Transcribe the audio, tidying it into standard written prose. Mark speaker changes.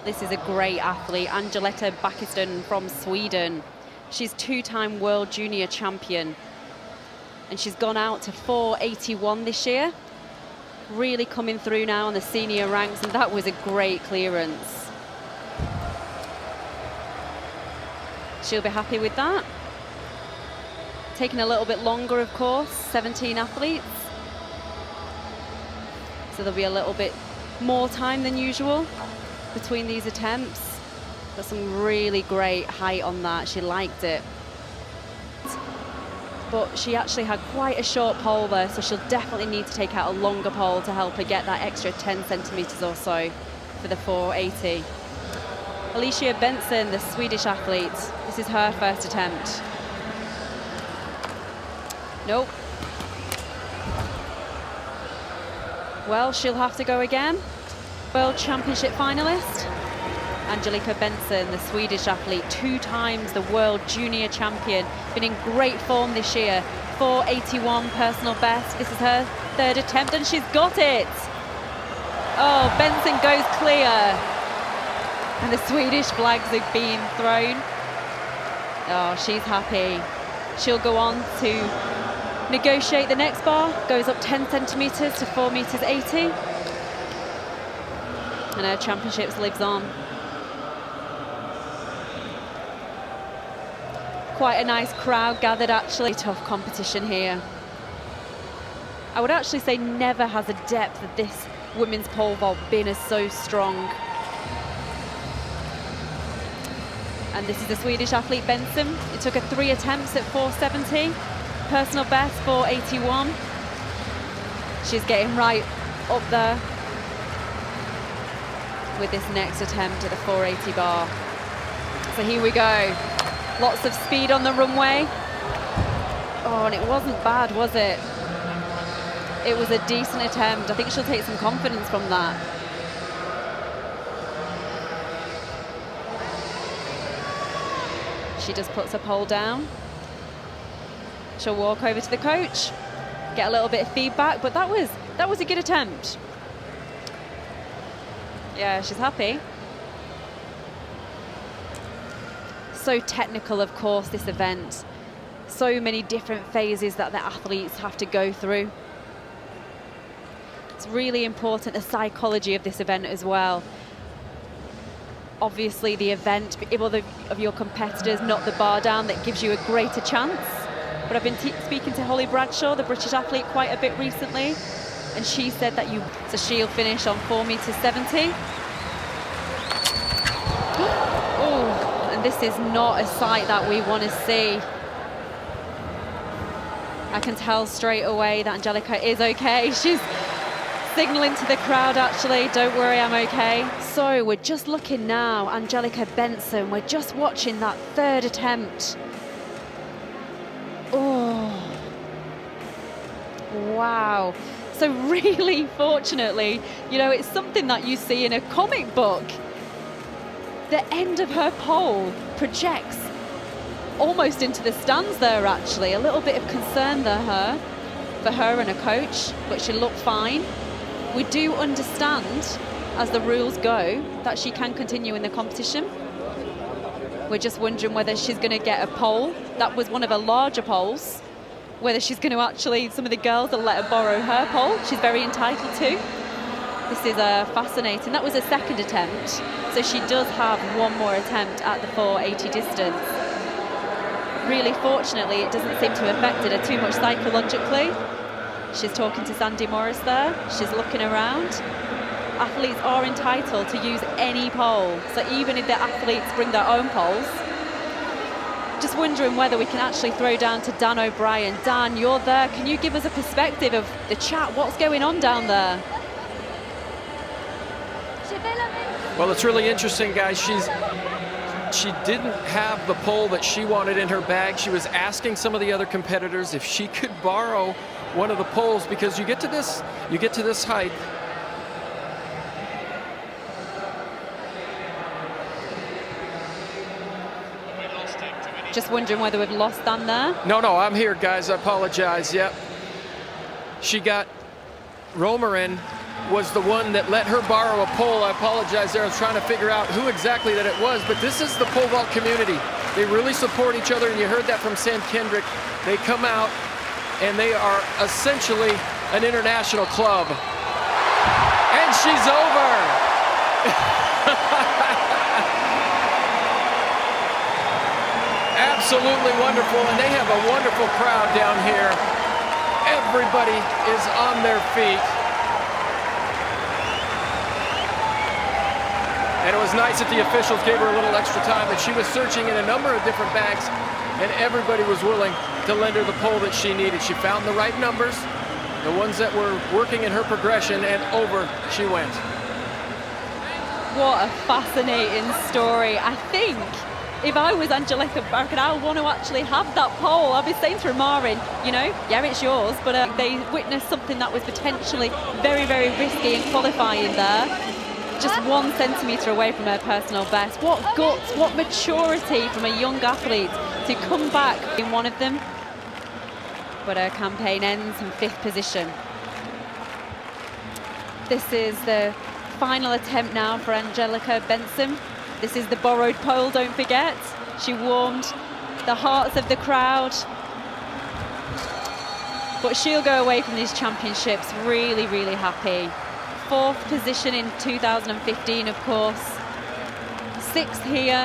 Speaker 1: This is a great athlete, Angelica Bengtsson from Sweden. She's two-time world junior champion. And she's gone out to 481 this year. Really coming through now on the senior ranks, and that was a great clearance. She'll be happy with that. Taking a little bit longer, of course, 17 athletes. So there'll be a little bit more time than usual between these attempts. Got some really great height on that. She liked it. But she actually had quite a short pole there, so she'll definitely need to take out a longer pole to help her get that extra 10 centimeters or so for the 480. Angelica Bengtsson, the Swedish athlete, this is her first attempt. Nope. Well, she'll have to go again. World Championship finalist, Angelica Bengtsson, the Swedish athlete, two times the world junior champion, been in great form this year. 481 personal best. This is her third attempt, and she's got it. Oh, Bengtsson goes clear. And the Swedish flags are being thrown. Oh, she's happy. She'll go on to negotiate the next bar, goes up 10 centimeters to 4 meters 80. And her championships lives on. Quite a nice crowd gathered, actually. Tough competition here. I would actually say never has the depth of this women's pole vault been as so strong. And this is the Swedish athlete Bengtsson. It took her 3 attempts at 470. Personal best 481. She's getting right up there with this next attempt at the 480 bar. So here we go. Lots of speed on the runway. Oh, and it wasn't bad, was it? It was a decent attempt. I think she'll take some confidence from that. She just puts her pole down. She'll walk over to the coach, get a little bit of feedback, but that was a good attempt. Yeah, she's happy. So technical, of course, this event. So many different phases that the athletes have to go through. It's really important, the psychology of this event as well. Obviously, the event, able of your competitors, not the bar down, that gives you a greater chance. But I've been speaking to Holly Bradshaw, the British athlete, quite a bit recently, and she said that so she'll finish on 4 meters 70. Oh, and this is not a sight that we want to see. I can tell straight away that Angelica is okay. She's signaling to the crowd, actually, don't worry, I'm okay. So we're just looking now, Angelica Bengtsson, we're just watching that third attempt. Oh, wow. So really, fortunately, you know, it's something that you see in a comic book. The end of her pole projects almost into the stands there, actually. A little bit of concern there for her and her coach, but she looked fine. We do understand, as the rules go, that she can continue in the competition. We're just wondering whether she's going to get a pole. That was one of her larger poles. Whether she's going to actually, some of the girls will let her borrow her pole. She's very entitled to. This is fascinating. That was a second attempt. So she does have one more attempt at the 480 distance. Really, fortunately, it doesn't seem to have affected her too much psychologically. She's talking to Sandy Morris there. She's looking around. Athletes are entitled to use any pole. So even if the athletes bring their own poles, just wondering whether we can actually throw down to Dan O'Brien. Dan, you're there. Can you give us a perspective of the chat? What's going on down there?
Speaker 2: Well, it's really interesting, guys. She didn't have the pole that she wanted in her bag. She was asking some of the other competitors if she could borrow one of the poles, because you get to this height.
Speaker 1: Just wondering whether we've lost Dan there.
Speaker 2: No, I'm here, guys. I apologize. Yep. She got Romer in was the one that let her borrow a pole. I apologize there. I was trying to figure out who exactly that it was, but this is the pole vault community. They really support each other, and you heard that from Sam Kendrick. They come out, and they are essentially an international club. And she's over. Absolutely wonderful, and they have a wonderful crowd down here. Everybody is on their feet. And it was nice that the officials gave her a little extra time, and she was searching in a number of different bags, and everybody was willing to lend her the pole that she needed. She found the right numbers, the ones that were working in her progression, and over she went.
Speaker 1: What a fascinating story. I think if I was Angelica Bengtsson, I would want to actually have that pole. I'd be saying to Marin, you know, yeah, it's yours, but they witnessed something that was potentially very, very risky in qualifying there. Just 1 centimetre away from her personal best. What guts, what maturity from a young athlete to come back in one of them. But her campaign ends in 5th position. This is the final attempt now for Angelica Bengtsson. This is the borrowed pole, don't forget. She warmed the hearts of the crowd. But she'll go away from these championships really, really happy. 4th position in 2015, of course. 6th here.